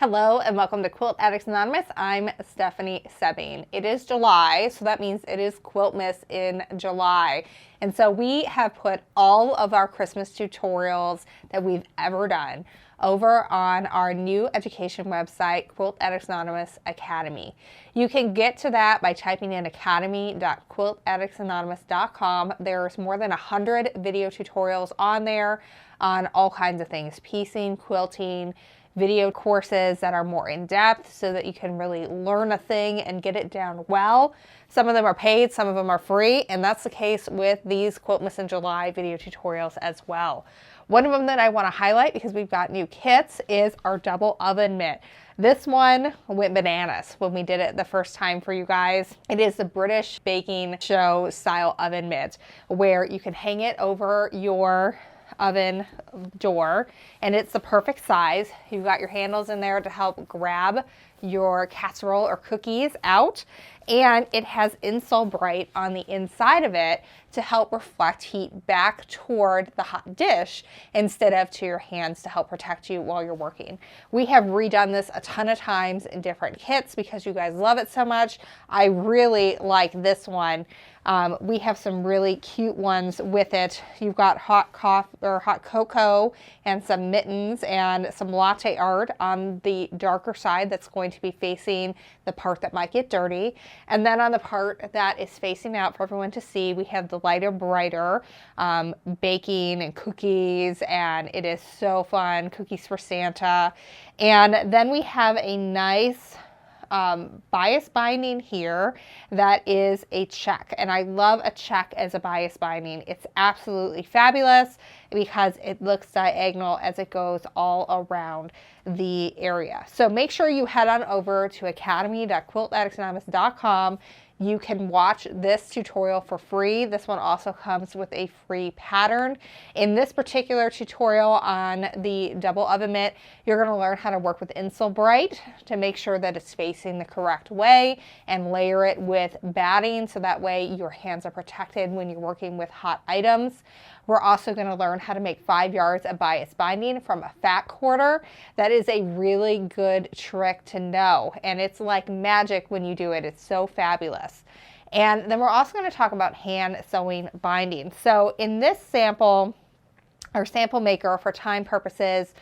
Hello and welcome to Quilt Addicts Anonymous. I'm Stephanie Sebing. It is July, so that means it is Quiltmas in July. And so we have put all of our Christmas tutorials that we've ever done over on our new education website, Quilt Addicts Anonymous Academy. You can get to that by typing in academy.quiltaddictsanonymous.com. There's more than 100 video tutorials on there on all kinds of things, piecing, quilting, video courses that are more in-depth so that you can really learn a thing and get it down well. Some of them are paid, some of them are free, and that's the case with these Quiltmas in July video tutorials as well. One of them that I want to highlight because we've got new kits is our Double Oven Mitt. This one went bananas when we did it the first time for you guys. It is the British baking show style oven mitt where you can hang it over your oven door, and it's the perfect size. You've got your handles in there to help grab your casserole or cookies out, and it has Insul-Bright on the inside of it to help reflect heat back toward the hot dish instead of to your hands to help protect you while you're working. We have redone this a ton of times in different kits because you guys love it so much. I really like this one. We have some really cute ones with it. You've got hot coffee or hot cocoa and some mittens and some latte art on the darker side that's going to be facing the part that might get dirty. And then on the part that is facing out for everyone to see, we have the lighter, brighter baking and cookies, and it is so fun, cookies for Santa. And then we have a nice bias binding here that is a check, and I love a check as a bias binding. It's absolutely fabulous because it looks diagonal as it goes all around the area. So make sure you head on over to academy.quiltaddictsanonymous.com. You can watch this tutorial for free. This one also comes with a free pattern. In this particular tutorial on the Double Oven Mitt, you're going to learn how to work with Insul-Bright to make sure that it's facing the correct way and layer it with batting so that way your hands are protected when you're working with hot items. We're also going to learn how to make 5 yards of bias binding from a fat quarter. That is a really good trick to know, and it's like magic when you do it. It's so fabulous. And then we're also going to talk about hand sewing binding. So in this sample, our sample maker for time purposes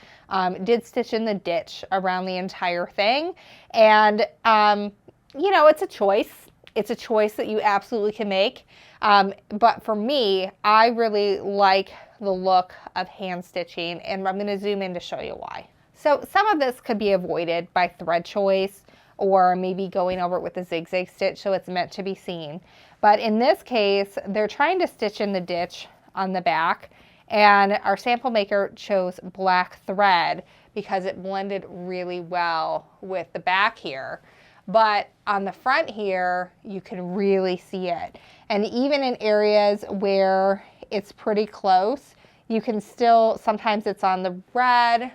did stitch in the ditch around the entire thing. And, you know, it's a choice. It's a choice that you absolutely can make. But for me, I really like the look of hand stitching, and I'm going to zoom in to show you why. So some of this could be avoided by thread choice or maybe going over it with a zigzag stitch so it's meant to be seen. But in this case, they're trying to stitch in the ditch on the back, and our sample maker chose black thread because it blended really well with the back here. But on the front here, you can really see it. And even in areas where it's pretty close, you can still, sometimes it's on the red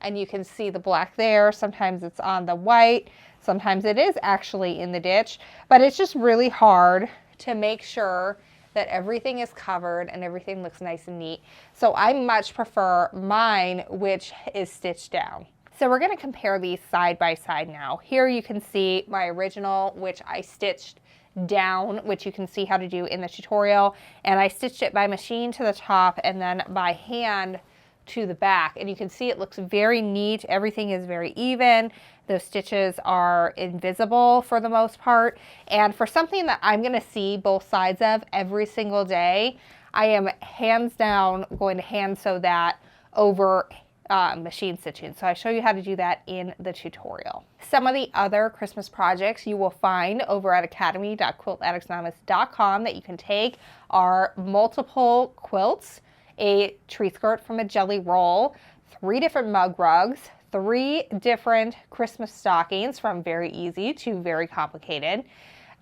and you can see the black there. Sometimes it's on the white. Sometimes it is actually in the ditch. But it's just really hard to make sure that everything is covered and everything looks nice and neat. So I much prefer mine, which is stitched down. So we're going to compare these side by side now. Here you can see my original, which I stitched down, which you can see how to do in the tutorial. And I stitched it by machine to the top and then by hand to the back. And you can see it looks very neat. Everything is very even. Those stitches are invisible for the most part. And for something that I'm going to see both sides of every single day, I am hands down going to hand sew that over machine stitching. So I show you how to do that in the tutorial. Some of the other Christmas projects you will find over at academy.quiltaddictsanonymous.com that you can take are multiple quilts, a tree skirt from a jelly roll, 3 different mug rugs, 3 different Christmas stockings from very easy to very complicated,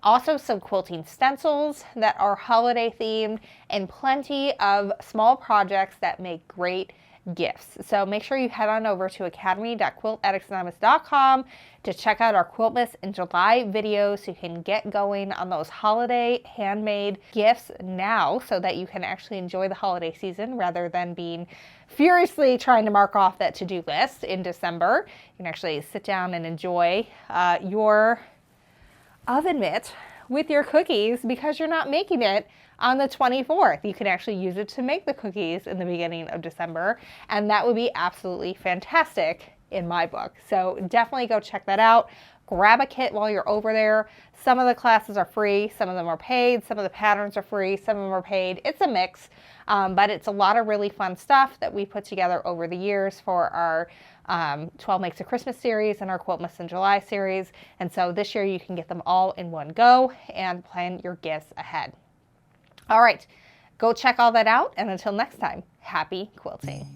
also some quilting stencils that are holiday themed, and plenty of small projects that make great gifts. So make sure you head on over to academy.quiltaddictsanonymous.com to check out our Quiltmas in July videos so you can get going on those holiday handmade gifts now so that you can actually enjoy the holiday season rather than being furiously trying to mark off that to-do list in December. You can actually sit down and enjoy your oven mitt with your cookies because you're not making it on the 24th. You can actually use it to make the cookies in the beginning of December, and that would be absolutely fantastic in my book. So definitely go check that out. Grab a kit while you're over there. Some of the classes are free, some of them are paid, some of the patterns are free, some of them are paid. It's a mix, but it's a lot of really fun stuff that we put together over the years for our 12 Makes a Christmas series and our Quiltmas in July series. And so this year you can get them all in one go and plan your gifts ahead. All right, go check all that out, and until next time, happy quilting.